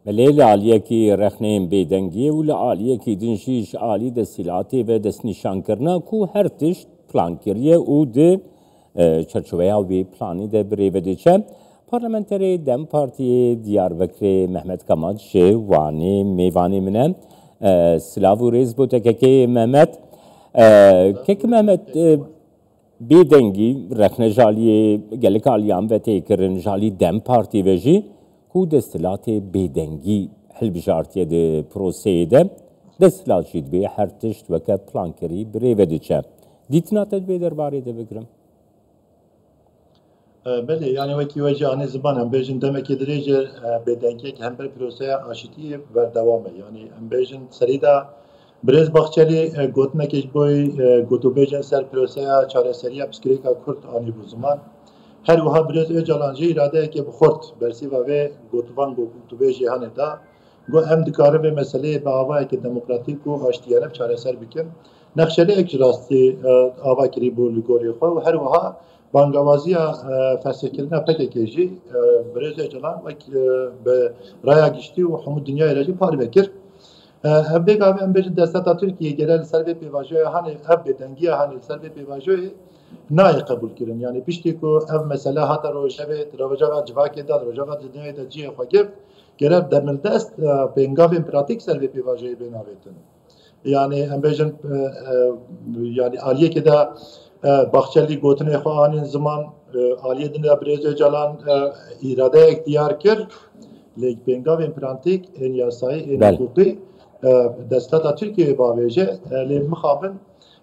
ملیل عالیه کی رخنیم بیدنگی و لعالیه کی دنجیش عالی دستیلاتی و دست نشان کرنا کو هر تشت پلان کریه و ده چرچوه وی پلانی ده بریوده چه پارلمانتری دم پارتی دیاربکر محمد کمال وانی میوانی منه سلاو ریز بوده که محمد که محمد بیدنگی رخنه جالی گلک آلیان و تیکرن جالی دم پارتی وجی کو دستلات بیدنگی حل بجارتیه ده پروسه ده دستلات جید به هر تشت وکه پلانکری بریوده چه دیتنا تدبیر درباره ده بگرم بله یعنی وکی وجه آن زبان هم بیشتر دم که درجه بیدنگی که هم بر پروسه آشتی و دوامه یعنی هم بیشتر سریدا برز بخشلی گوتنه کش بوی گوتو بیشتر سر پروسه چاره سری ابسکری که کرد آنی بزمان هر وها برز اجالانجی اراده که بخورد برسی و گوتوان گوتو بیشتر هنه دا گو هم دکاره به مسئله با آوای که دموکراتیک و آشتیانه چاره سر بکن نقشلی اکجراستی آوای کری بولی گوری خو و هر وها بانگوازی فلسفه‌کردن پکیجی برای جلان و به رای گشتی و همون دنیای راجی پاری بکر. هم بگم هم بچه دستات ترکیه گرال سربی پیواجوی هانی اب بدنگی هانی سربی پیواجوی نای قبول کردن یعنی بیشتری کو اب مثلا حتی روجا و جواکی داد روجا و دنیای دنیای خواهیم گرال دمردست پنگاویم پراتیک سربی پیواجوی بیناویتن. یعنی هم بچه یعنی عالیه که دا بخشلی گوتنه خواهان زمان عالیه دنیا برای جلان اراده اختیار کرد لیک بینگاو امپرانتیک این یاسایی این حقوقی دستات ترکیه باویجه لیم مخابن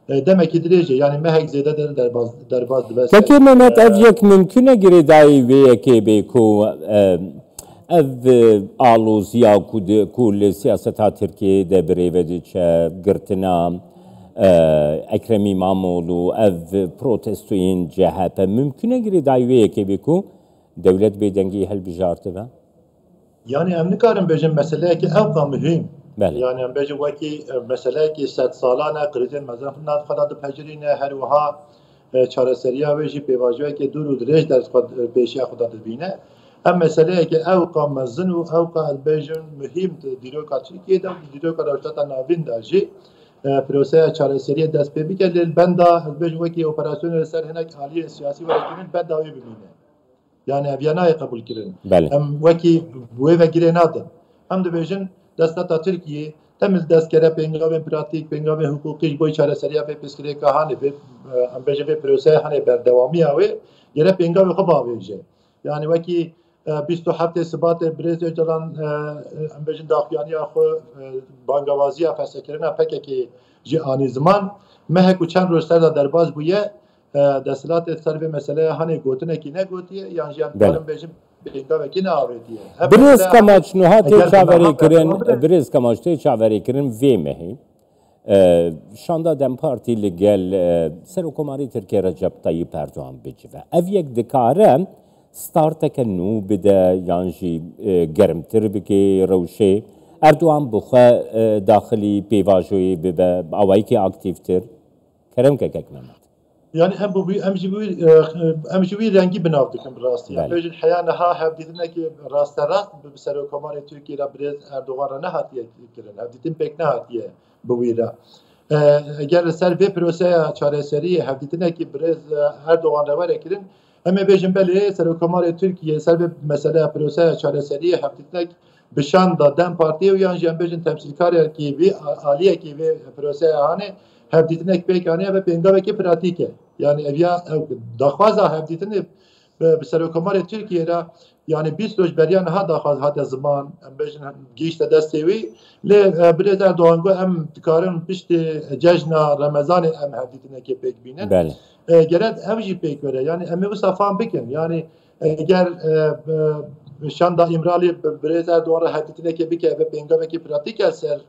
demek درجه yani mehek zede derbaz dibes. Peki Mehmet ev yek mümküne gire dahi ve ki be ku ev aluzya kul siyaseta Türkiye'de bireyvedi çe gırtina Ekrem İmamoğlu ev protestoyun CHP mümküne gire dahi ki be ku devlet beydengi hel bijartı ve yani emni karın bejim mesele ki ev mühim. بله. يعني ام بيجي وكي مسألة كي 100 سالانه قريتين مثلا ناف خداد پجرين هر وها چارەسەریya وی جی پیواژوی که دور و درێژ دەست پێشیا خدا دەبینە ئەم مەسەلەیە که ئەو قامەزن و ئەو قالبێژن مهم دیرۆکا تورکیەدا و دیرۆکا رەوشتە ناویندا جی پرۆسەیە چارەسەریە دەست پێ بکە لێ بەندا بێژ وەکی ئۆپەراسیۆن لەسەر هێنێک عالی سیاسی وەرگرتن بەندا وی ببینە yani evyanayı kabul kirin. Hem vaki bu eve gire nadın. Hem de bejin destata Türkiye temiz deskere pengave pratik pengave hukuki boy çareseriya ve peskire kahane ve ambejve prose hani berdevami ve yere pengave xabavece. Yani vaki 27 Şubat brez jalan ambejin daxyani axo bangavaziya fesekerina pekeki ji ani zaman mehek uçan röster derbaz buye دستلات سر به مسئله هنی گوتنه کی نه گوتیه یعنی جان دارم بهشم بینگا وکینه آوردیه بریز کماچ نوها تی چاوری کرن بریز کماچ تی چاوری کرن وی مهی شاندا دم پارتی لگل سر حکومتی ترکیه رجب طیب اردوغان بجوه او یک دکاره ستارتک نو بده یعنی گرمتر بکی روشه اردوغان بخوا داخلی پیواجوی به اوایی که اکتیفتر کرم که ککنم yani em ji rengî binav dikin bi rastî. Bêjin heya niha hevdîtinê ki rasterast bi Serokkomarê Tirkiyê re Birêz Erdogan re nehatiye kirin. Hevdîtin pêk nehatiye bi wî re. Eger li ser vê proseya çareseriyê hevdîtinê ki Birêz Erdogan re were kirin, em ê bêjin belê Serokkomarê Tirkiyê ser vê meseleya proseya çareseriyê hevdîtinek bi şanda Dem Partiyê û yan jî em bêjin temsîlkarekî vê aliyekî vê proseya hanê hevdîtinek pêk haniye ve pêngavekî pratik e. Yani evya daxwaza hevdîtinê bi Serokkomarê Tirkiye re yani 20 roj beriya niha daxwaz hate ziman em bêjin gîşte destê wî lê Birêz Erdogan got em dikarin piştî cejna Remezanê em hevdîtinekê pêk bînin gerek ev jî pêk were yani em ê wisa fam bikin yani eger şanda İmralî Birêz Erdogan re hevdîtinekê bike ve pêngavekî pratik e ser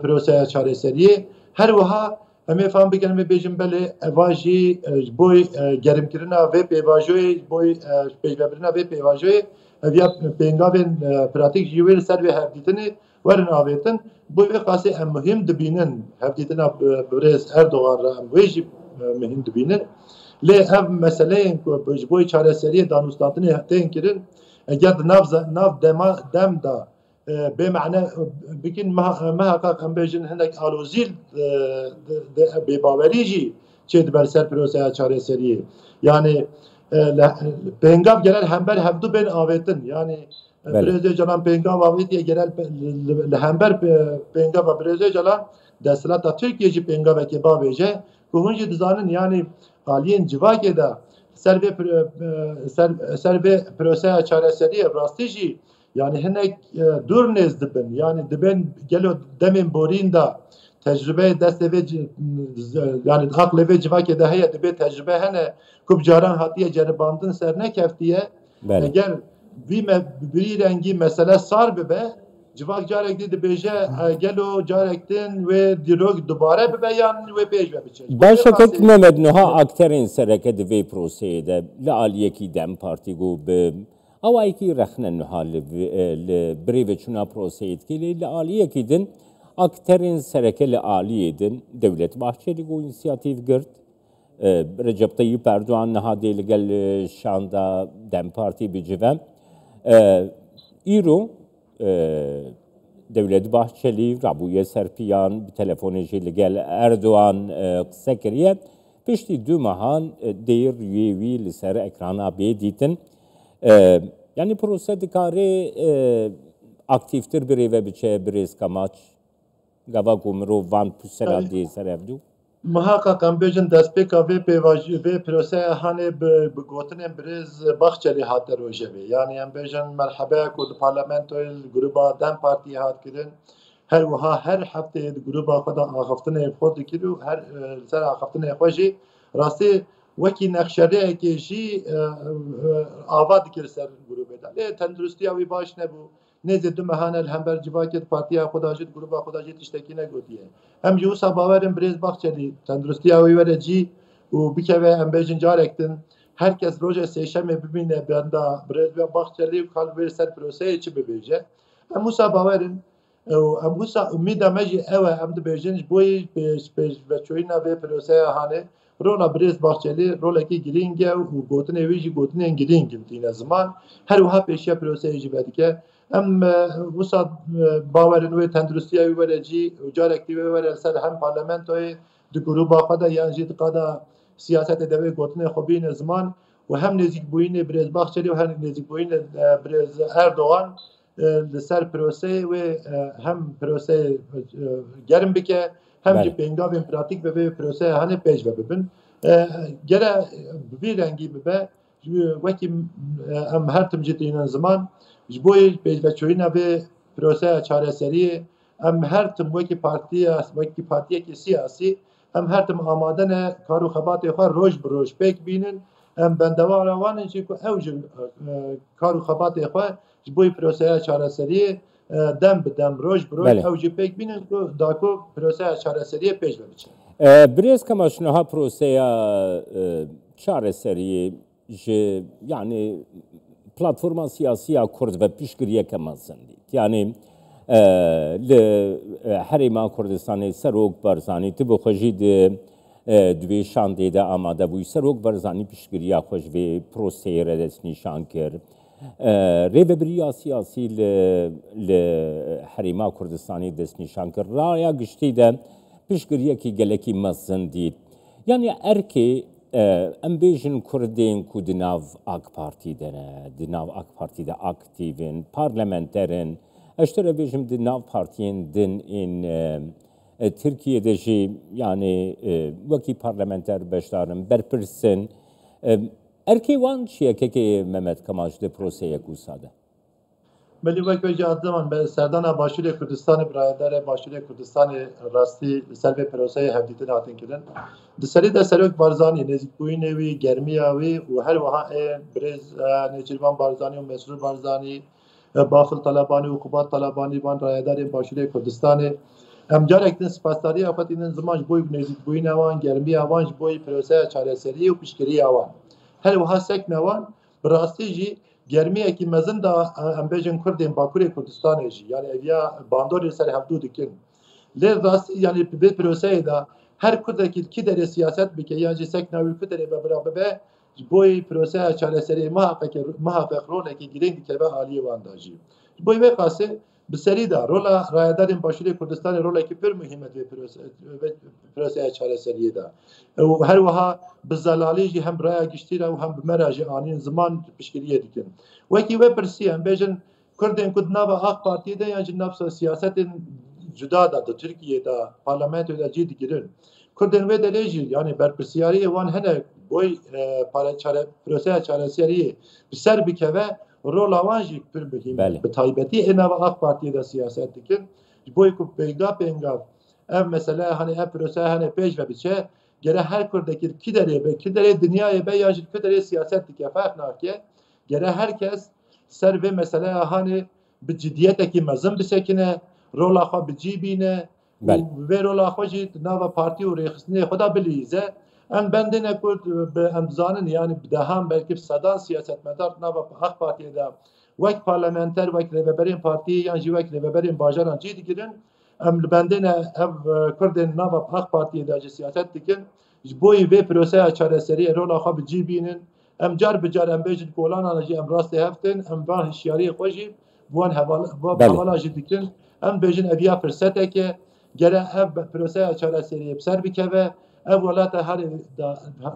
proseya çareseriyê her wiha em ê fam bikin em ê bêjin belê eva jî boy germkirina vê pêvajoyê boy pêşvebirina vê pêvajoyê ev ya pêngavên pratik jî wê li ser vê hevdîtinê werin avêtin bu vê qasê em muhim dibînin hevdîtina Birêz Erdogan re em wê jî muhim dibînin lê ev meseleyên ku ji bo çareseriyê danûstantinê tên kirin eger di nav dem da بمعنى بكن ما حقق ام بيجن هندك الوزيل بباوريجي چه بر سر پروسه چاره سریه yani pengav genel hember hevdu ben avetin yani Breze canan pengav avet diye genel hember pengav Breze canan deslata Türkiye'ci pengav ve kebabece kuhunci dizanın yani aliyen civakeda serbe prose çare seriye rastici yani henek dur nezdibin yani diben gelo demin borinda tecrübe desteve yani akle ve civake de heye dibe tecrübe hene kubcaran hatiye ceribandın serne keftiye eğer bir rengi mesele sar be civak carek dedi beje gelo carektin ve dirog dubare be yan ve beje biçe. Başakık Mehmet Nuha akterin sereke de ve prosede le aliyeki dem parti go be awayki rexnen nuha le breve çuna proseyet ki le aliyeki din akterin serekeli aliyedin devlet Bahçeli bu inisiyatif girt. Recep Tayyip Erdoğan nehadeli gel şanda dem parti bicivem. İro devlet Bahçeli Rabuye Serpiyan bir telefoneci gel Erdoğan sekeriye pişti dümahan değir üyevi lisere ekrana beditin. Yani prosedikari aktiftir bir eve biçe bir eskamaç gava kumru van pusera diye serevdu. Muhakkak ambejin despeka ve pevaji ve prose hani bugotinen biraz Bahçeli hatter ojevi. Yani ambejin merhaba kod parlamentoyel gruba dem parti hat kirin. Her vaha her hafte gruba kadar haftane khod kiru her ser haftane khoji rasti وکی نقشه‌ای که جی آباد کرد سر گروه داد. تندرستی آوی باش نبود. نزد مهانه همبر جوایت پارتی خوداجت گروه خوداجت اشتکی نگودیه. هم جوسا باورم بریز باخچلی تندرستی آوی وره جی و بیکه هم بیشتر جارکتن. herkes roje seçimi bibine benda bریز باخچلی کال بر سر پروسه چی ببیجه. هم موسا باورن هم موسا امید ماجی اوه هم دبیجنج بوی به چوینا به پروسه هانه رولا بریز باخچلی رولا کی گرینگه و گوتن ویجی گوتن گرینگم تینه زمان هر وها پیشیا پروسه جیبه که ام وسط باورن و تندرستی ای ورجی و جارکتی و ور سر هم پارلمانتوی دو گروه خدا یعنی جد قدا سیاست دوی گوتن خوبین زمان و هم نزدیک بوین بریز باخچلی و هم نزدیک بوین بریز اردوغان سر پروسه و هم پروسه گرم بکه هم جی پنگاوین پراتیک به پروسه هنه پیش ببین گره بی رنگی به وقتی هم هر تم جدیدن زمان جبوی پیش بچوینا به پروسه چاره سری هم هر تم وقتی پارتی کی سیاسی هم هر تم آماده نه کارو خبات خو روز بروز پک بینن هم بندوار روانن چی کو اوج کارو خبات خو جبوی پروسه چاره سری دم به دم روز بروز اوج پک بینن کو داکو پروسه چاره سری پیش ببچه بريز كما شنوها بروسيا çare seriye yani platforma siyasiya Kurd ve pişkiriye kemazindi. Yani Herêma Kurdistanê Serok Barzanî tu bi xwe jî di divê şandê de amade bûyî. Serok Barzanî piştgiriya xwe ji vê proseyê re destnîşan kir. Rêveberiya siyasî li Herêma Kurdistanê destnîşan kir. Raya giştî de piştgiriyekî gelekî mezin dît. Yani erkê em bêjin Kurdên ku di nav AK Partî de ne, di nav AK Partî de aktivin, parlamenterin, eştere bêjim di nav partiyên din ên Tirkiye'de jî yani wekî parlamenter beşdarin berpirsin. Erkê wan çi ye kekê Mehmet Kemal ji proseyek wisa de? Belli vek ve zaman be serdana Başûrê Kurdistanê birayedare Başûrê Kurdistanê rastî ser vê proseyê hevdîtin hatin kirin. Di serê de Serok Barzanî nêzîkbûyînê wî, germiya wî û her wiha birêz Nêçîrvan Barzanî û Mesrûr Barzanî, Bafil Talebanî û Qubat Talebanî van rayedarên Başûrê Kurdistanê. Em carek din spasdariya xwe tînin ziman ji bo nêzîkbûyîna wan, germiya wan ji bo proseya çareseriyê û piştgiriya wan. Her wiha sekna wan bi rastî jî germiyekî mezin da em bêjin Kurdên Bakurê Kurdistanê jî yani eviya bandorê ser hevdû dikin. Lê rastî yani vê proseyê de her Kurdekî ki derê siyaset bike ya jî sekna wî ku derê bebira bibe ji bo proseya çareseriyê muhaqqeq rolekî girîng dikeve aliyê wan da jî. Ji bo vê qasê بسری دا رولا رایدارین باشوری کردستان رولا کی پر مهمت و پروسه چارەسەریه دا و هر وها بزلالی جی هم رای گشتی و هم مراجع آنین زمان پشکریه دیکن وکی و پرسی هم بیجن کردن کد ناب آق پارتی دا یا جناب سیاست جدا دا ترکیه دا پارلمانت دا جی دیگرن کردن و دلیجی یعنی برپرسیاری وان هنه boy pروسه چارەسەریه بسر بکوه رولا وانجی پر بهیم به تایبەتی اینا و آق پارتی دا سیاست دیکن boy کو پیگا ev mesela hani ev pürose hani pej ve biçe gere her kurdaki kidere dünyaya be yajit kidere siyaset dike fark nake gere herkes ser ve mesela hani bir ciddiyeteki mezun bisekine rola xo bicibine ve rola xo jit nava parti u rexsine xoda bilize en bendine kurt be emzanın yani daha belki sadan siyaset medar nava AK Parti'de vek parlamenter vek rebeberin parti yani vek rebeberin bajaran cidigirin em bendine ev Kurdên nava AK Parti'ye de siyaset dikin ji bo vê proseya çareseriyê rola xwe bi cî bînin em car bi car em bêjin kolanan jî em rastê heftin em van hişyariyê xwe jî bi wan hevala jî dikin em bêjin ev ya firseteke gere ev proseya çareseriyê bi ser bikeve ev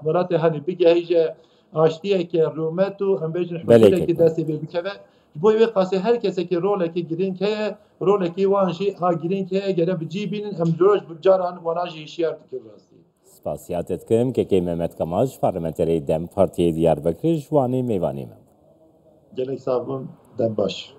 welatê herî bigehîje aştiyeke rûmet û em bêjin hikûmeteke destê vê bikeve bu ev kase herkese roleki girink heye roleki wanji ha girink heye gere bicibinin em roj bucaran wanaji işyar dikir rastî. Spasiyat etkim ki Mehmet Kamaj parlamenterê Dem Partiye Diyarbakır jwanê mêvanê me. Gelek sabun dem baş.